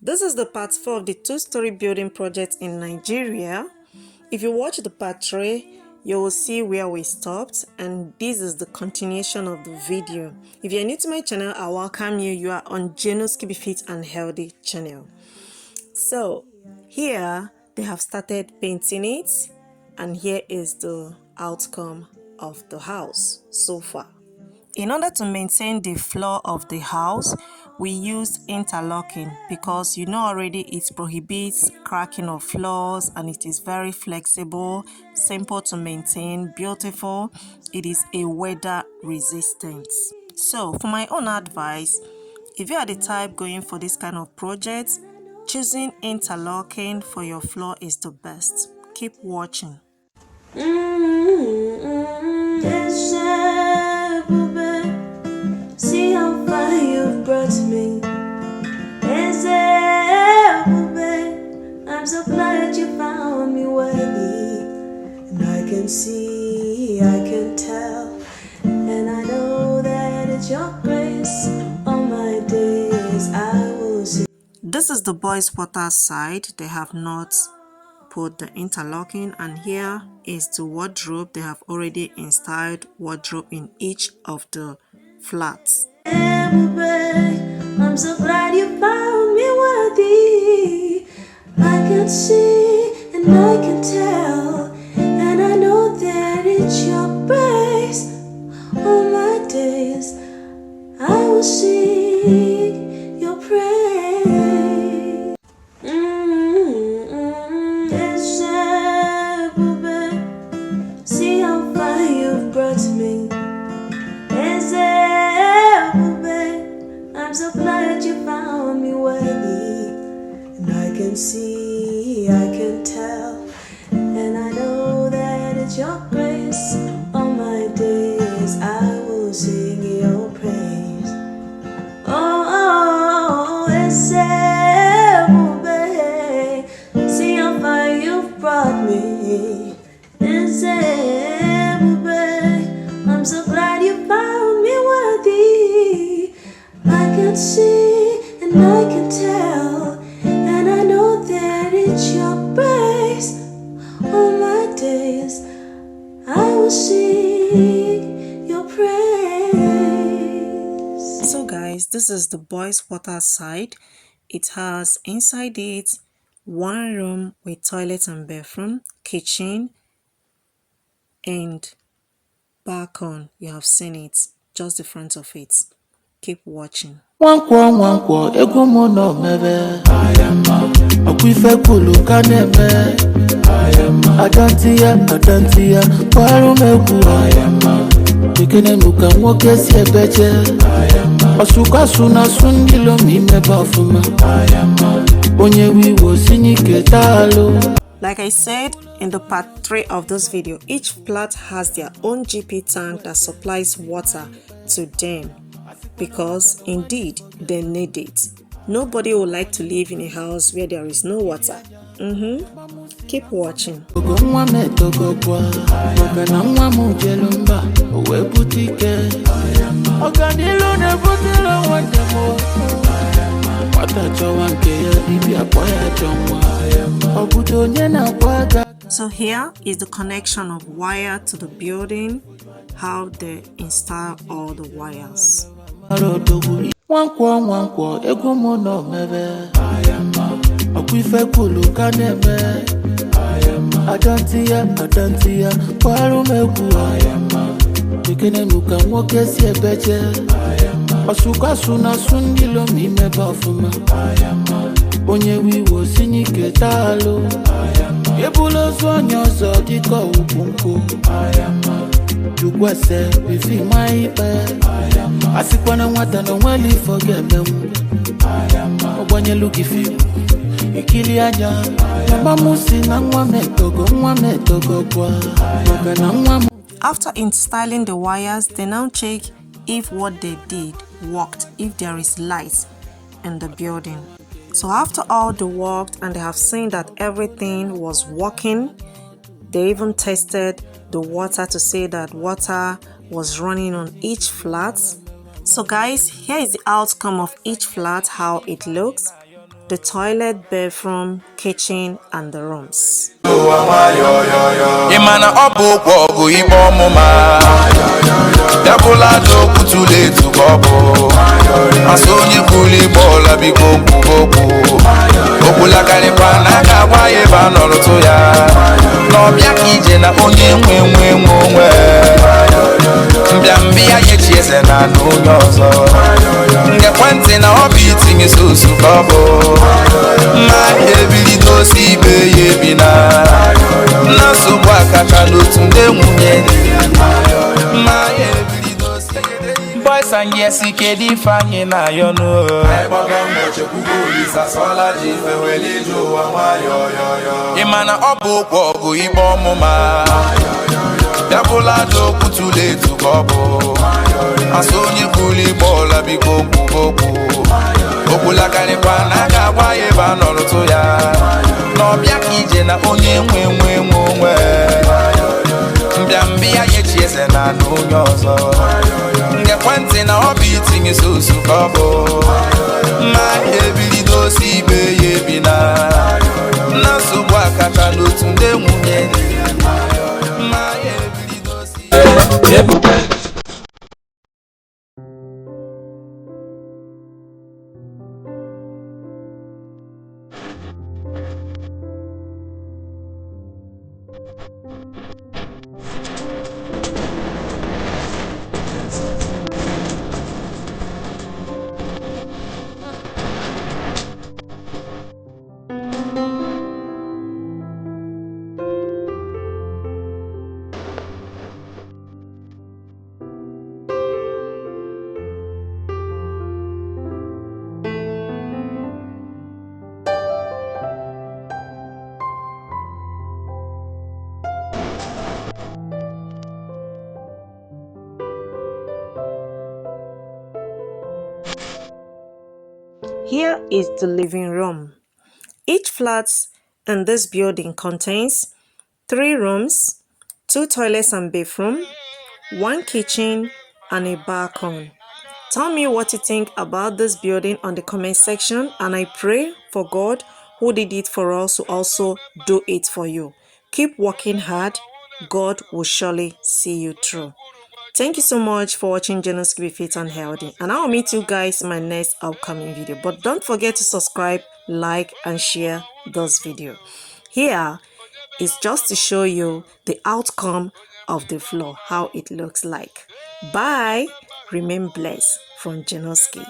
This is the part 4 of the two-story building project in Nigeria. If you watch the part 3, you will see where we stopped, and this is the continuation of the video. If you're new to my channel, I welcome you. You are on Geno's Keep It Fit and Healthy channel. So here they have started painting it, and here is the outcome of the house so far. In order to maintain the floor of the house, we used interlocking because you know already it prohibits cracking of floors and it is very flexible, simple to maintain, beautiful. It is a weather resistant. So for my own advice, if you are the type going for this kind of project, choosing interlocking for your floor is the best. Keep watching. See how far you've brought me. I'm so glad you found me worthy. And I can see, I can tell, and I know that it's your grace. All my days I will see. This is the boys' water side. They have not put the interlocking, and here is the wardrobe. They have already installed wardrobe in each of the flats. I'm so glad you found me worthy. I can see and I can tell, and I know that it's your grace. All my days I will sing your praise. See how far you've brought me. I'm so glad you found me worthy. And I can see, I can tell, and I know that it's your grace. All my days I will sing your praise. Oh, see how far you've brought me. I'm so glad you found me worthy. I can see and I can tell, and I know that it's your grace. All my days I will sing your praise. So guys, this is the boys' water side. It has inside it one room with toilet and bathroom, kitchen, and balcony. You have seen it, just the front of it. Keep watching. Nwankwo ego mo no mebe ayama okwife kulu kaneme ayama adantia kwaru meku ayama ikene nuka nwoke si ebeje ayama osuka suna sundilo mi meba ofuma ayama onye wiwo sinyike talo. Like I said in the part 3 of this video, each flat has their own GP tank that supplies water to them, because indeed they need it. Nobody would like to live in a house where there is no water. Keep watching. So here is the connection of wire to the building, how they install all the wires. Nwankwo ego mo no mebe ayama okwife kulu kaneme ayama adantia kwaru meku ayama ikene nuka nwoke si ebeje ayama osuka suna sundilo mi meba ofuma ayama onye wiwo sinyike talo ayama ebulo zonyo zo diko upunku ayama Jugwase bifi maipe ayama asikwana nwata no nweli forget them ayama ogbanye lukifi ikili aja mama musi na nwa metogo kwa maka na nwa. After installing the wires, they now check if what they did worked, if there is light in the building. So after all they worked and they have seen that everything was working, they even tested the water to say that water was running on each flat. So guys, here is the outcome of each flat, how it looks. the toilet, bathroom, kitchen, and the rooms. Imana obu kwogu ibo muma Dabula joku tule tukobo Asonye kuli bola biko kuboku Okula kalipa na kawa yeba noroto ya Nobya kije na onye mwe Mbiambia yechieze na nunyozo Nge kwente na obi itingi susu kobo Ma ebili dosi be yebina Naso wakacha n'otu ndị nwunye Ma ebili dosi Boys and yes, ike dị ifeanyị na yọnụ Ịmana ọ bụ okwu ọgụ igbe ọmụma Bịabụla dị okwu tụle etu ka ọ bụ Asụ onye kwuli bọọla biko kwubokwu Okwula karịkwa na aka agba ya ebe a nọrụtụ ya N'ọbịa ka ije na onye nwe Mbịambịa yechieze na n'onye ọzọ Ngekwentị na ọ bụ itinye sosu ka ọ bụ Ma ebilido si ibe ya ebina Na nsogbu akacha n'otu ndị nwunye Ma ebilido si ebuka Here is the living room. Each flat in this building contains 3 rooms, 2 toilets and bathroom, 1 kitchen, and a balcony. Tell me what you think about this building on the comment section, and I pray for God who did it for us to also do it for you. Keep working hard. God will surely see you through. Thank you so much for watching Genoski Be Fit and Healthy, and I will meet you guys in my next upcoming video. But don't forget to subscribe, like, and share this video. Here is just to show you the outcome of the floor, how it looks like. Bye. Remain blessed from Genoski.